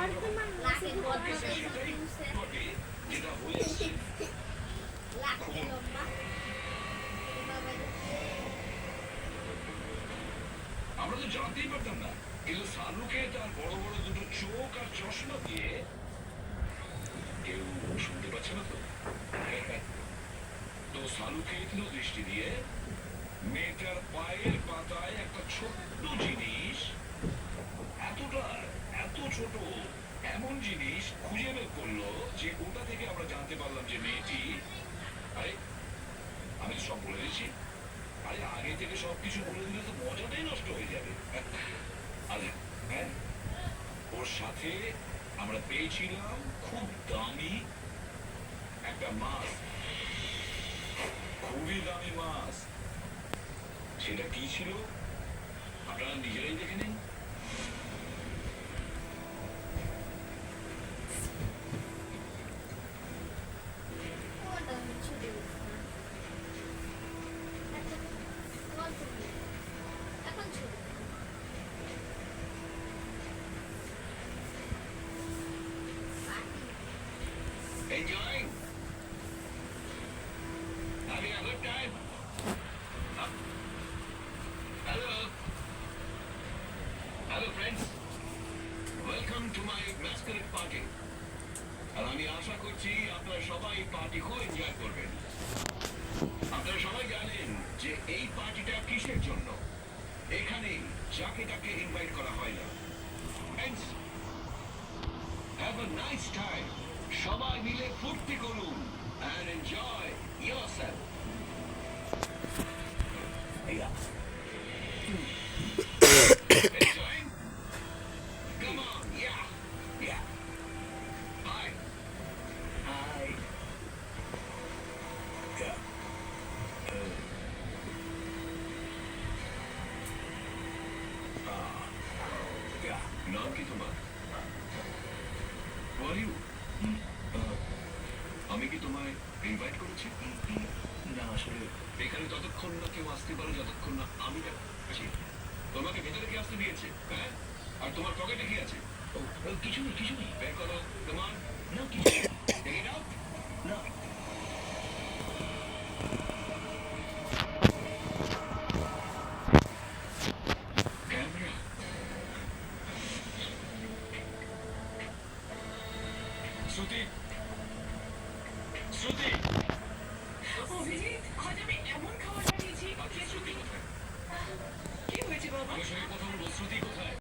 আমরা তো জানতেই পারতাম না, কিন্তু সালুকে তার বড় বড় দুটো চোখ আর চশমা দিয়ে কেউ শুনতে পাচ্ছে না তো। তো সালুকে তীক্ষ্ণ দৃষ্টি দিয়ে মেয়েটার পায়ের পাতায় একটা ছোট্ট জিনিস, এতটা এত ছোট এমন জিনিস খুঁজে বের করলো যে ওটা থেকে আমরা জানতে পারলাম যে মেয়েটি, আরে আমি সব বলে দিচ্ছি, আরে আগে থেকে সবকিছু বলে দিলে তো মজাটাই নষ্ট হয়ে যাবে। আরে হ্যাঁ, ওর সাথে আমরা পেয়েছিলাম খুব দামি একটা মাছ, খুবই দামি মাছ। সেটা কি ছিল আপনারা নিজেরাই দেখে নিন। Enjoying? Having a good time? Hello? Hello friends? Welcome to my masquerade party. আর আমি আশা করছি আপনারা সবাই পার্টি খুব এনজয় করবেন। আপনারা সবাই জানেন যে এই পার্টিটা কিসের জন্য। এখানে যাকে তাকে ইনভাইট করা হয় না। Friends, have a nice time. সবাই মিলে ফুর্তি করুন and enjoy yourself. Enjoying? Come on, yeah, yeah. Hi. Hi. Yeah. Yeah. নাম কি তোমার? Who are you? আমি কি তোমায় ইনভাইট করেছি? না আসলে এখানে ততক্ষণ না কেউ আসতে পারে যতক্ষণ না আমি আছি। তোমাকে ভেতরে কে আসতে দিয়েছে? হ্যাঁ, আর তোমার পকেটে কি আছে? কিছু নেই, কিছু নেই। বের করো তোমার। না কিছু নেই। Take it out? না। ক্যামেরা। শ্রুতি, শ্রুতি। অভিজিৎ, আজ আমি এমন খাবার বানিয়েছি। শ্রুতি কোথায়? কি হয়েছে বাবা? আমার সঙ্গে কথা বলবো। শ্রুতি কোথায়?